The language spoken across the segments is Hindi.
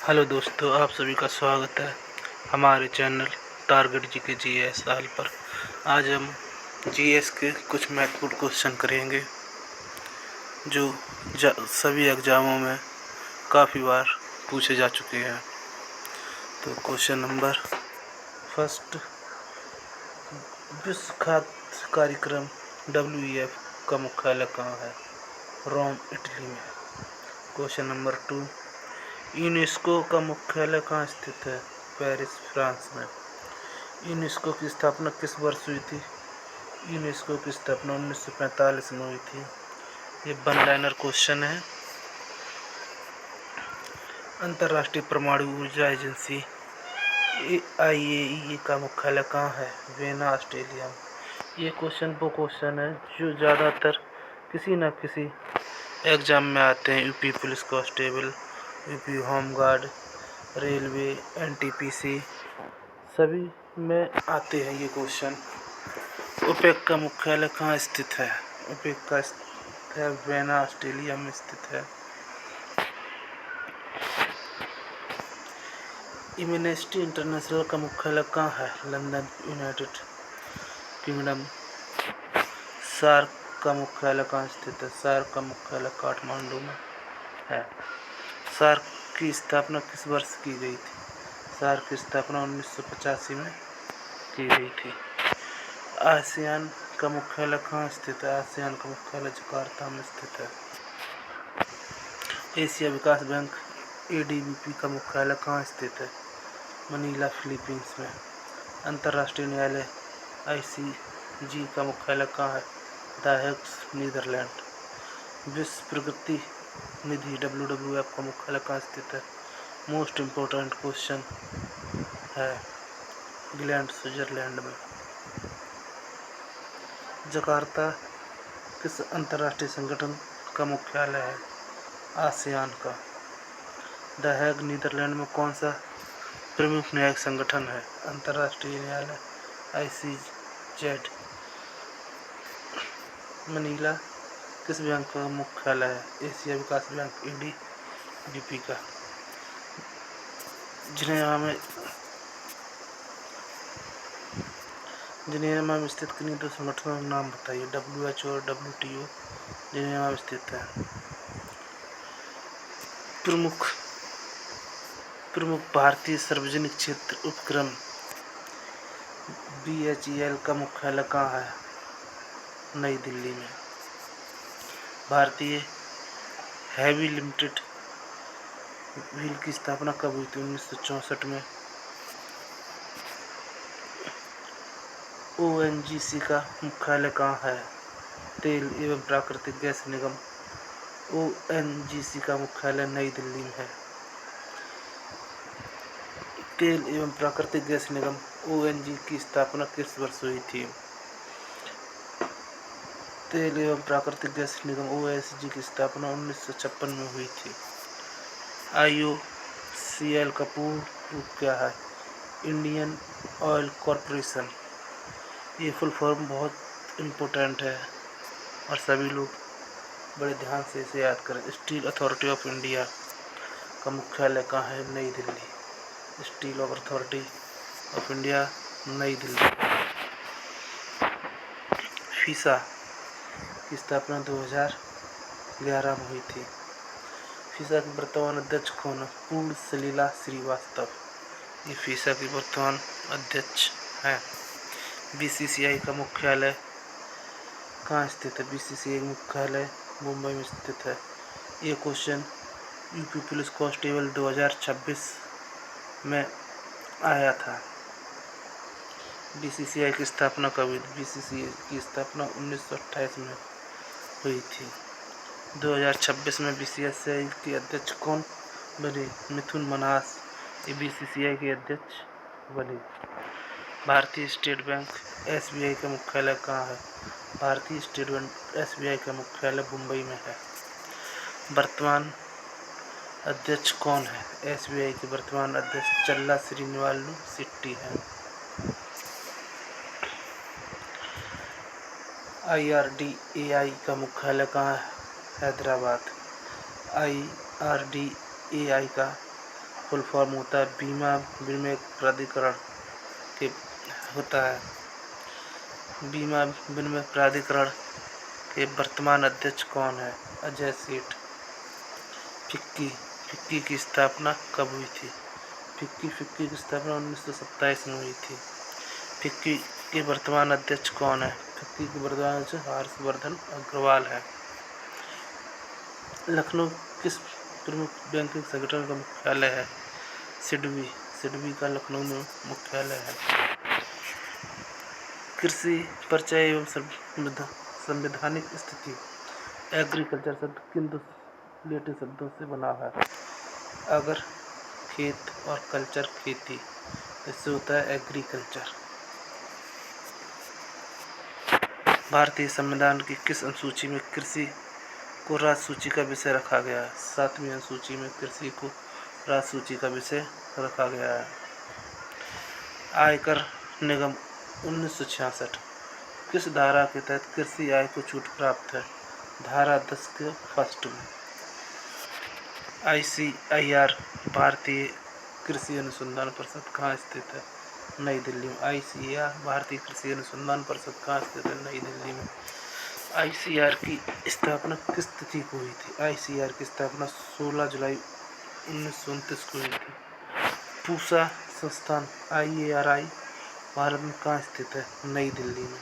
हेलो दोस्तों, आप सभी का स्वागत है हमारे चैनल टारगेट जी के जीएस साल पर। आज हम जीएस के कुछ महत्वपूर्ण क्वेश्चन करेंगे जो सभी एग्जामों में काफ़ी बार पूछे जा चुके हैं। तो क्वेश्चन नंबर फर्स्ट, विश्व खाद्य कार्यक्रम WEF का मुख्यालय कहाँ है? रोम, इटली में। क्वेश्चन नंबर 2, यूनेस्को का मुख्यालय कहाँ स्थित है? पेरिस, फ्रांस में। यूनेस्को की स्थापना किस वर्ष हुई थी? यूनेस्को की स्थापना 1945 में हुई थी। ये वन लाइनर क्वेश्चन है। अंतर्राष्ट्रीय परमाणु ऊर्जा एजेंसी IAEA का मुख्यालय कहाँ है? वियना, ऑस्ट्रेलिया में। ये क्वेश्चन वो क्वेश्चन है जो ज़्यादातर किसी न किसी एग्जाम में आते हैं। UP police constable, UP home guard, railway, NTPC सभी में आते हैं ये क्वेश्चन। ओपेक का मुख्यालय कहाँ स्थित है? ओपेक का है वियना, ऑस्ट्रेलिया में स्थित है। एम्नेस्टी इंटरनेशनल का मुख्यालय कहाँ है? London, United kingdom. सार्क का मुख्यालय कहाँ स्थित है? सार्क का मुख्यालय काठमांडू में है। सार्क की स्थापना किस वर्ष की गई थी? सार्क की स्थापना 1985 में की गई थी। आसियान का मुख्यालय कहाँ स्थित है? आसियान का मुख्यालय जकार्ता में स्थित है। एशिया विकास बैंक ADB का मुख्यालय कहाँ स्थित है? मनीला, फिलीपींस में। अंतर्राष्ट्रीय न्यायालय ICJ का मुख्यालय कहाँ है? The Hague, Netherlands. विश्व प्रगति निधि WWF का मुख्यालय कहाँ स्थित है? मोस्ट इम्पोर्टेंट क्वेश्चन है, इंग्लैंड, स्विट्जरलैंड में। जकार्ता किस अंतर्राष्ट्रीय संगठन का मुख्यालय है? आसियान का। द हेग, नीदरलैंड में कौन सा प्रमुख न्यायिक संगठन है? अंतर्राष्ट्रीय न्यायालय ICJ। मनीला किस बैंक का मुख्यालय है? एशिया विकास बैंक ADB का। जिनेवा में स्थित किन्हीं दो संगठनों का नाम बताइए। WHO और WTO जिनेवा में स्थित है। प्रमुख भारतीय सार्वजनिक क्षेत्र उपक्रम BHEL का मुख्यालय कहाँ है? नई दिल्ली में। भारतीय हैवी लिमिटेड व्हील की स्थापना कब हुई थी? 1964 में। ONGC का मुख्यालय कहाँ है? तेल एवं प्राकृतिक गैस निगम ONGC का मुख्यालय नई दिल्ली में है। तेल एवं प्राकृतिक गैस निगम ONGC की स्थापना किस वर्ष हुई थी? तेल एवं प्राकृतिक गैस निगम ONGC की स्थापना 1956 में हुई थी। IOCL का पूर्ण रूप क्या है? Indian oil corporation. ये फुल फॉर्म बहुत इम्पोर्टेंट है और सभी लोग बड़े ध्यान से इसे याद करें। स्टील अथॉरिटी ऑफ इंडिया का मुख्यालय कहाँ है? नई Delhi. Steel authority of India, नई दिल्ली। फीसा की स्थापना 2011 में हुई थी। फीसा के वर्तमान अध्यक्ष कौन है? पूर्ण सलीला श्रीवास्तव। ये फीसा की वर्तमान अध्यक्ष हैं। BCCI का मुख्यालय कहाँ स्थित है? BCCI मुख्यालय मुंबई में स्थित है। ये क्वेश्चन यूपी पुलिस कांस्टेबल 2026 में आया था। BCCI की स्थापना कब हुई? BCCI की स्थापना 1928 में हुई थी। 2026 में BCCI के अध्यक्ष कौन बने? मिथुन मन्हास ये BCCI के अध्यक्ष बने। भारतीय स्टेट बैंक SBI का मुख्यालय कहाँ है? भारतीय स्टेट बैंक SBI का मुख्यालय मुंबई में है। वर्तमान अध्यक्ष कौन है? SBI के वर्तमान अध्यक्ष चल्ला श्रीनिवास शेट्टी हैं। IRDAI का मुख्यालय कहाँ है? हैदराबाद। IRDAI का फुल फॉर्म होता है बीमा विनिमय प्राधिकरण के होता है। बीमा विनिमय प्राधिकरण के वर्तमान अध्यक्ष कौन है? अजय सेठ। फिक्की की स्थापना कब हुई थी? फिक्की की स्थापना 1927 में हुई थी। फिक्की के वर्तमान अध्यक्ष कौन है? फिक्की के वर्तमान अध्यक्ष हर्षवर्धन अग्रवाल है। लखनऊ किस प्रमुख बैंकिंग संगठन का मुख्यालय है? सिडबी का लखनऊ में मुख्यालय है। कृषि परिचय एवं संवैधानिक स्थिति। एग्रीकल्चर शब्द किन दो रिलेटिव शब्दों से बना है? अगर खेत और कल्चर खेती, इससे होता है एग्रीकल्चर। भारतीय संविधान की किस अनुसूची में कृषि को राज्य सूची का विषय रखा गया है? 7वीं अनुसूची में कृषि को राज्य सूची का विषय रखा गया है। आयकर निगम 1966 किस धारा के तहत कृषि आय को छूट प्राप्त है? धारा 10 के फर्स्ट में। ICAR भारतीय कृषि अनुसंधान परिषद कहाँ स्थित है? नई दिल्ली में। ICAR भारतीय कृषि अनुसंधान परिषद कहाँ स्थित है? नई दिल्ली में। ICAR की स्थापना किस तिथि को हुई थी? ICAR की स्थापना 16 जुलाई 1929 को हुई थी। पूसा संस्थान IARI भारत में कहाँ स्थित है? नई दिल्ली में।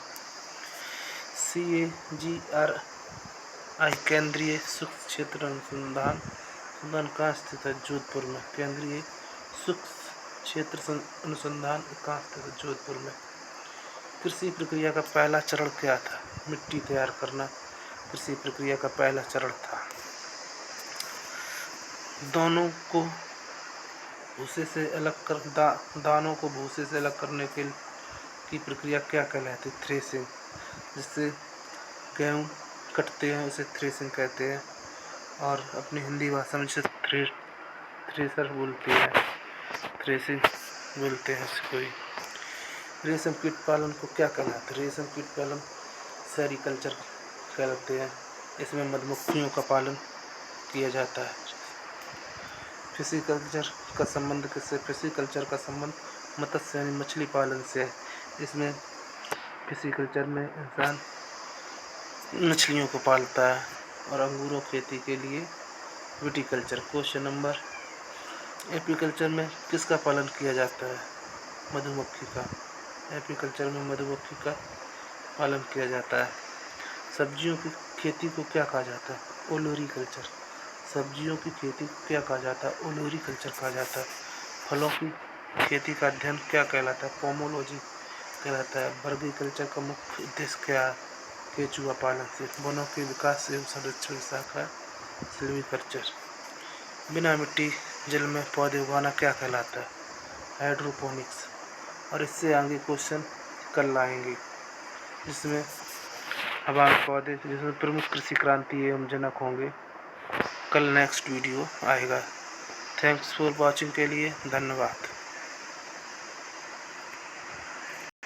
CAGRI केंद्रीय सूक्ष्म क्षेत्र अनुसंधान कहाँ स्थित है? जोधपुर में। केंद्रीय सूक्ष्म क्षेत्र अनुसंधान कहाँ स्थित है? जोधपुर में। कृषि प्रक्रिया का पहला चरण क्या था? मिट्टी तैयार करना कृषि प्रक्रिया का पहला चरण था। दानों को भूसे से अलग करने की प्रक्रिया क्या कहलाती है? थ्रेसिंग। जिससे गेहूँ कटते हैं उसे थ्रेसिंग कहते हैं, और अपनी हिंदी भाषा में जिसे थ्रेसर बोलते हैं, थ्रेसिंग बोलते हैं इसको। रेशम कीट पालन को क्या कहलाता है? रेशम कीट पालन सेरीकल्चर कहलाते हैं। इसमें मधुमक्खियों का पालन किया जाता है। फिशिकल्चर का संबंध किससे? फिशिकल्चर का संबंध मत्स्य यानी मछली पालन से है। इसमें फिशिकल्चर में इंसान मछलियों को पालता है। और अंगूरों खेती के लिए विटिकल्चर। Question number. एपीकल्चर में किसका पालन किया जाता है? मधुमक्खी का। एपीकल्चर में मधुमक्खी का पालन किया जाता है। सब्जियों की खेती को क्या कहा जाता है? ओलोरीकल्चर। सब्जियों की खेती को क्या कहा जाता है? ओलोरीकल्चर कहा जाता है। फलों की खेती का अध्ययन क्या कहलाता है? पोमोलॉजी कहलाता है। वर्गीकल्चर का मुख्य उद्देश्य क्या है? केंचुआ पालन से। वनों के विकास एवं संरक्षण शाखा सिल्वीकल्चर। बिना मिट्टी जल में पौधे उगाना क्या कहलाता है? हाइड्रोपोनिक्स। और इससे आगे क्वेश्चन कल लाएंगे, जिसमें पौधे जिसमें प्रमुख कृषि क्रांति एवं जनक होंगे। कल नेक्स्ट वीडियो आएगा। थैंक्स फॉर वॉचिंग के लिए धन्यवाद।